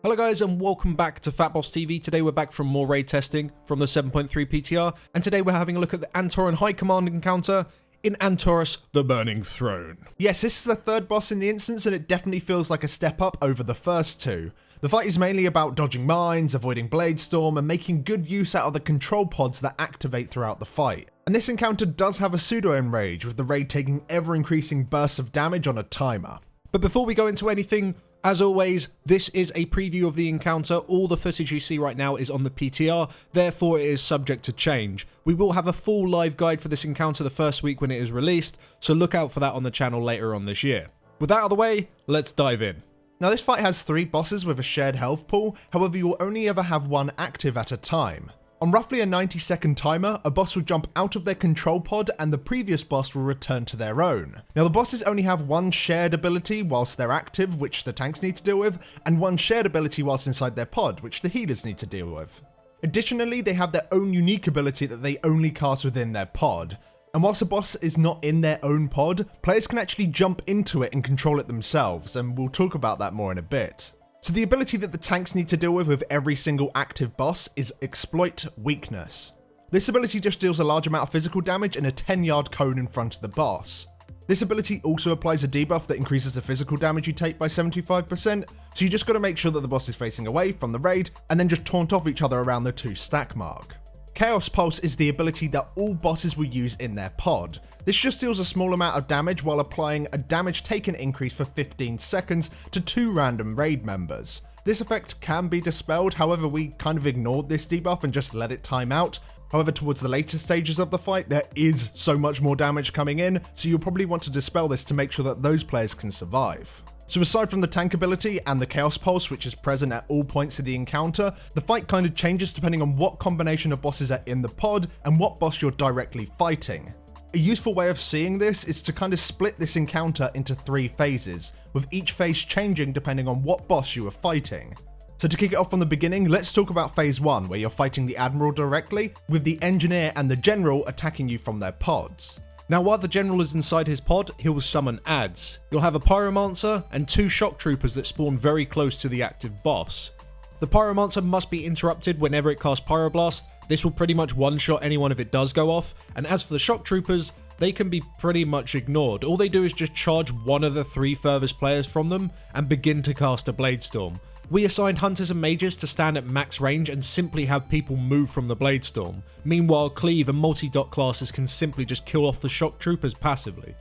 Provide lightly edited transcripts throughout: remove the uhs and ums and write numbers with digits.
Hello guys and welcome back to Fatboss TV. Today we're back from more raid testing from the 7.3 PTR, and today we're having a look at the Antoran High Command encounter in Antorus the Burning Throne. Yes, this is the third boss in the instance, and it definitely feels like a step up over the first two. The fight is mainly about dodging mines, avoiding Bladestorm, and making good use out of the control pods that activate throughout the fight. And this encounter does have a pseudo-enrage, with the raid taking ever-increasing bursts of damage on a timer. But before we go into anything, as always, this is a preview of the encounter. All the footage you see right now is on the PTR, therefore it is subject to change. We will have a full live guide for this encounter the first week when it is released, so look out for that on the channel later on this year. With that out of the way, let's dive in. Now this fight has 3 bosses with a shared health pool, however you will only ever have one active at a time. On roughly a 90-second timer, a boss will jump out of their control pod and the previous boss will return to their own. Now the bosses only have one shared ability whilst they're active, which the tanks need to deal with, and one shared ability whilst inside their pod, which the healers need to deal with. Additionally, they have their own unique ability that they only cast within their pod. And whilst a boss is not in their own pod, players can actually jump into it and control it themselves, and we'll talk about that more in a bit. So the ability that the tanks need to deal with every single active boss is Exploit Weakness. This ability just deals a large amount of physical damage in a 10-yard cone in front of the boss. This ability also applies a debuff that increases the physical damage you take by 75%, so you just got to make sure that the boss is facing away from the raid, and then just taunt off each other around the 2 stack mark. Chaos Pulse is the ability that all bosses will use in their pod. This just deals a small amount of damage while applying a damage taken increase for 15 seconds to 2 random raid members. This effect can be dispelled, however we kind of ignored this debuff and just let it time out. However, towards the later stages of the fight, there is so much more damage coming in, so you'll probably want to dispel this to make sure that those players can survive. So aside from the tank ability and the Chaos Pulse, which is present at all points of the encounter, the fight kind of changes depending on what combination of bosses are in the pod and what boss you're directly fighting. A useful way of seeing this is to kind of split this encounter into 3 phases, with each phase changing depending on what boss you are fighting. So to kick it off from the beginning, let's talk about phase 1, where you're fighting the Admiral directly, with the Engineer and the General attacking you from their pods. Now while the General is inside his pod, he will summon adds. You'll have a Pyromancer and 2 Shock Troopers that spawn very close to the active boss. The Pyromancer must be interrupted whenever it casts Pyroblast. This will pretty much one-shot anyone if it does go off, and as for the Shock Troopers, they can be pretty much ignored. All they do is just charge one of the 3 furthest players from them and begin to cast a Bladestorm. We assigned Hunters and Mages to stand at max range and simply have people move from the Bladestorm. Meanwhile, Cleave and Multi-Dot classes can simply just kill off the Shock Troopers passively.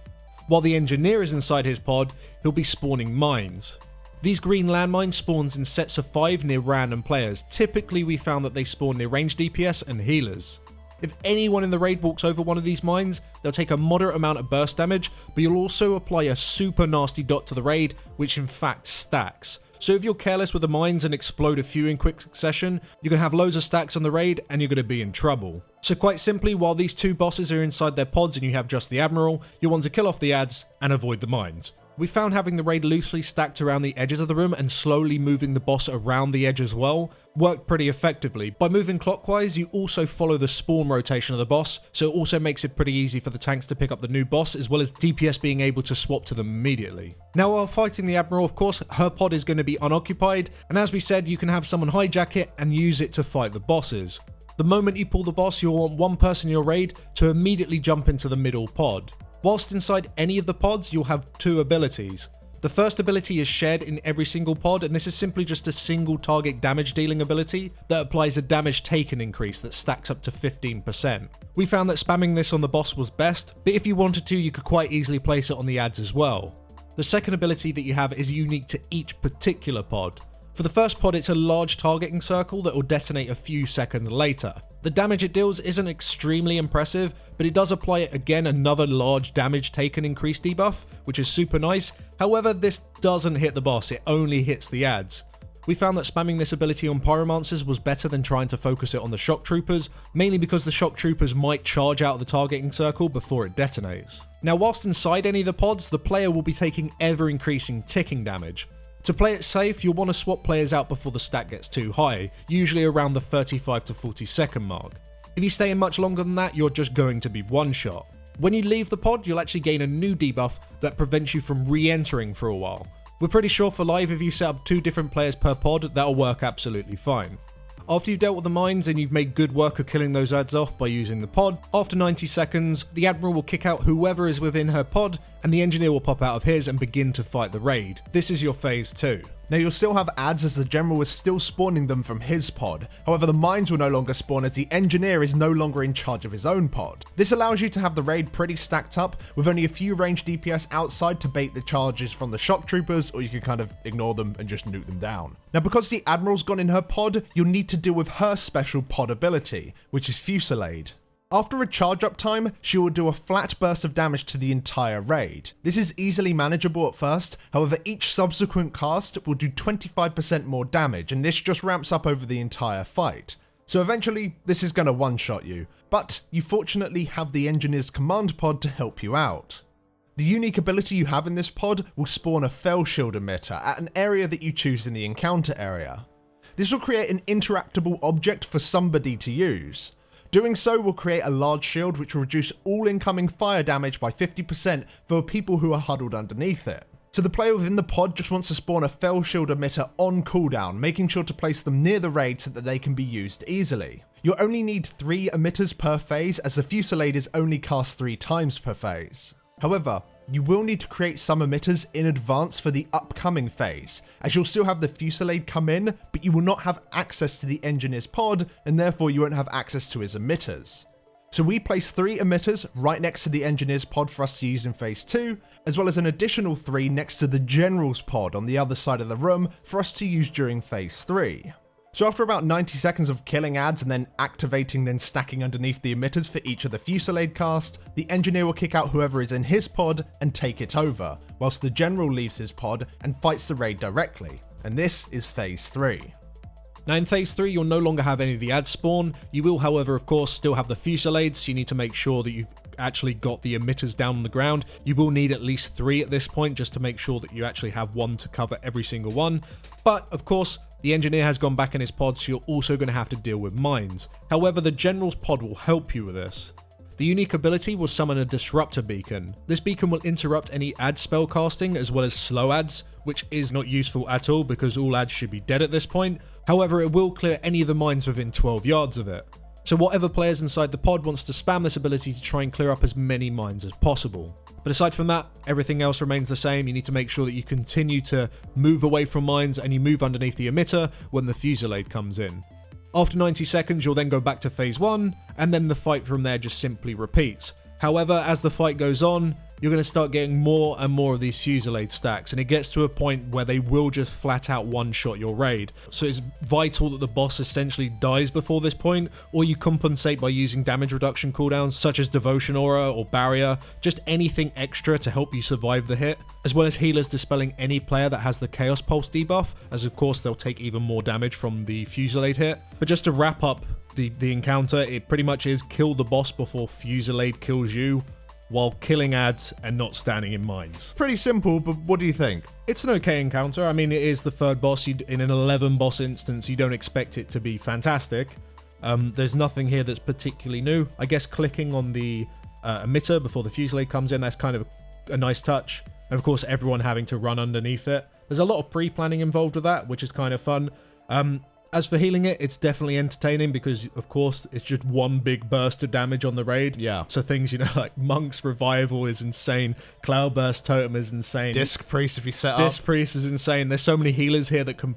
While the Engineer is inside his pod, he'll be spawning mines. These green landmines spawns in sets of 5 near random players. Typically we found that they spawn near ranged DPS and healers. If anyone in the raid walks over one of these mines, they'll take a moderate amount of burst damage, but you'll also apply a super nasty dot to the raid, which in fact stacks. So if you're careless with the mines and explode a few in quick succession, you're going to have loads of stacks on the raid and you're going to be in trouble. So quite simply, while these 2 bosses are inside their pods and you have just the Admiral, you'll want to kill off the adds and avoid the mines. We found having the raid loosely stacked around the edges of the room and slowly moving the boss around the edge as well worked pretty effectively. By moving clockwise, you also follow the spawn rotation of the boss, so it also makes it pretty easy for the tanks to pick up the new boss, as well as DPS being able to swap to them immediately. Now while fighting the Admiral, of course, her pod is going to be unoccupied, and as we said, you can have someone hijack it and use it to fight the bosses. The moment you pull the boss, you'll want one person in your raid to immediately jump into the middle pod. Whilst inside any of the pods, you'll have 2 abilities. The first ability is shared in every single pod, and this is simply just a single target damage dealing ability that applies a damage taken increase that stacks up to 15%. We found that spamming this on the boss was best, but if you wanted to, you could quite easily place it on the adds as well. The second ability that you have is unique to each particular pod. For the first pod, it's a large targeting circle that will detonate a few seconds later. The damage it deals isn't extremely impressive, but it does apply again another large damage taken increase debuff, which is super nice. However, this doesn't hit the boss, it only hits the adds. We found that spamming this ability on Pyromancers was better than trying to focus it on the Shock Troopers, mainly because the Shock Troopers might charge out of the targeting circle before it detonates. Now whilst inside any of the pods, the player will be taking ever increasing ticking damage. To play it safe, you'll want to swap players out before the stat gets too high, usually around the 35 to 40 second mark. If you stay in much longer than that, you're just going to be one shot. When you leave the pod, you'll actually gain a new debuff that prevents you from re-entering for a while. We're pretty sure for live, if you set up 2 different players per pod, that'll work absolutely fine. After you've dealt with the mines and you've made good work of killing those adds off by using the pod, after 90 seconds, the Admiral will kick out whoever is within her pod, and the Engineer will pop out of his and begin to fight the raid. This is your phase 2. Now you'll still have adds as the General is still spawning them from his pod, however the mines will no longer spawn as the Engineer is no longer in charge of his own pod. This allows you to have the raid pretty stacked up, with only a few ranged DPS outside to bait the charges from the shock troopers, or you can kind of ignore them and just nuke them down. Now because the Admiral's gone in her pod, you'll need to deal with her special pod ability, which is Fusillade. After a charge up time, she will do a flat burst of damage to the entire raid. This is easily manageable at first, however each subsequent cast will do 25% more damage, and this just ramps up over the entire fight. So eventually, this is going to one-shot you, but you fortunately have the Engineer's command pod to help you out. The unique ability you have in this pod will spawn a Fell Shield emitter at an area that you choose in the encounter area. This will create an interactable object for somebody to use. Doing so will create a large shield which will reduce all incoming fire damage by 50% for people who are huddled underneath it. So the player within the pod just wants to spawn a Fell Shield emitter on cooldown, making sure to place them near the raid so that they can be used easily. You'll only need 3 emitters per phase, as the Fusillade is only cast 3 times per phase. However, you will need to create some emitters in advance for the upcoming phase, as you'll still have the Fusillade come in, but you will not have access to the Engineer's pod, and therefore you won't have access to his emitters. So we place 3 emitters right next to the Engineer's pod for us to use in phase 2, as well as an additional 3 next to the General's pod on the other side of the room for us to use during phase 3. So after about 90 seconds of killing adds and then activating then stacking underneath the emitters for each of the Fusillade cast, the Engineer will kick out whoever is in his pod and take it over, whilst the General leaves his pod and fights the raid directly. And this is phase 3. Now in phase 3 you'll no longer have any of the adds spawn. You will however of course still have the Fusillades, so you need to make sure that you've actually got the emitters down on the ground. You will need at least 3 at this point just to make sure that you actually have one to cover every single one. But of course the Engineer has gone back in his pod, so you're also going to have to deal with mines. However, the General's pod will help you with this. The unique ability will summon a Disruptor Beacon. This beacon will interrupt any add spell casting as well as slow adds, which is not useful at all because all adds should be dead at this point. However, it will clear any of the mines within 12 yards of it. So whatever players inside the pod wants to spam this ability to try and clear up as many mines as possible. But aside from that, everything else remains the same. You need to make sure that you continue to move away from mines and you move underneath the emitter when the Fusillade comes in. After 90 seconds, you'll then go back to phase 1, and then the fight from there just simply repeats. However, as the fight goes on, you're going to start getting more and more of these Fusillade stacks, and it gets to a point where they will just flat out one-shot your raid. So it's vital that the boss essentially dies before this point, or you compensate by using damage reduction cooldowns such as Devotion Aura or Barrier, just anything extra to help you survive the hit, as well as healers dispelling any player that has the Chaos Pulse debuff, as of course they'll take even more damage from the Fusillade hit. But just to wrap up the encounter, it pretty much is kill the boss before Fusillade kills you, while killing adds and not standing in mines. Pretty simple, but what do you think? It's an okay encounter. I mean, it is the 3rd boss. In an 11 boss instance, you don't expect it to be fantastic. There's nothing here that's particularly new. I guess clicking on the emitter before the Fusillade comes in, that's kind of a nice touch. And of course, everyone having to run underneath it. There's a lot of pre-planning involved with that, which is kind of fun. As for healing it, it's definitely entertaining because, of course, it's just one big burst of damage on the raid. Yeah. So things, like Monk's Revival is insane. Cloudburst Totem is insane. Disc Priest, if you set up. Disc Priest is insane. There's so many healers here that can,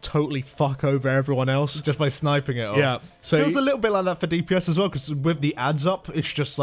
totally fuck over everyone else. Just by sniping it off. Yeah. So it feels a little bit like that for DPS as well, because with the adds up, it's just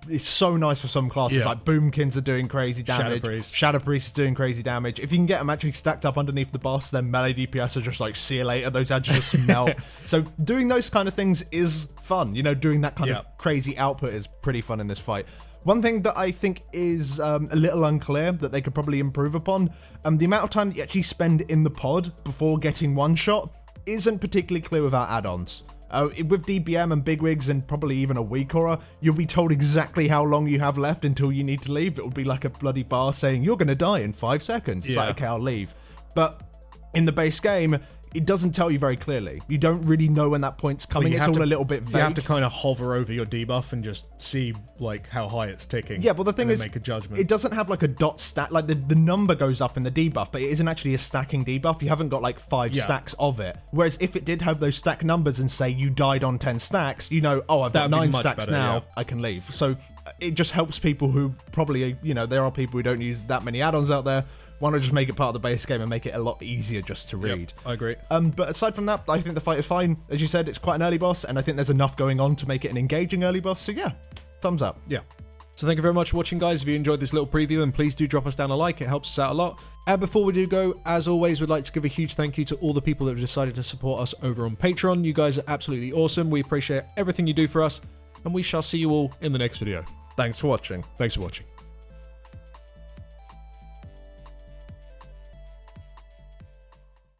it's so nice for some classes. Yeah. Like Boomkins are doing crazy damage. Shadow Priest is doing crazy damage. If you can get them actually stacked up underneath the boss, then melee DPS are just see you later. Those adds just melt. So doing those kind of things is fun. Doing that kind of crazy output is pretty fun in this fight. One thing that I think is a little unclear that they could probably improve upon, the amount of time that you actually spend in the pod before getting one shot isn't particularly clear without add-ons. With DBM and bigwigs and probably even a weak aura, you'll be told exactly how long you have left until you need to leave. It will be like a bloody bar saying, you're going to die in 5 seconds. It's like, okay, I'll leave. But in the base game, it doesn't tell you very clearly. You don't really know when that point's coming. It's all a little bit vague. You have to kind of hover over your debuff and just see like how high it's ticking. Yeah, but the thing is, make a judgment. It doesn't have like a dot stat. Like the number goes up in the debuff, but it isn't actually a stacking debuff. You haven't got like 5 stacks of it. Whereas if it did have those stack numbers and say you died on 10 stacks, you know, oh, I've got 9 stacks better, now, yeah. I can leave. So it just helps people who probably, you know, there are people who don't use that many add-ons out there. Why not just make it part of the base game and make it a lot easier just to read? Yep, I agree. But aside from that, I think the fight is fine. As you said, it's quite an early boss, and I think there's enough going on to make it an engaging early boss. So yeah, thumbs up. Yeah. So thank you very much for watching, guys. If you enjoyed this little preview, and please do drop us down a like. It helps us out a lot. And before we do go, as always, we'd like to give a huge thank you to all the people that have decided to support us over on Patreon. You guys are absolutely awesome. We appreciate everything you do for us, and we shall see you all in the next video. Thanks for watching. Thanks for watching.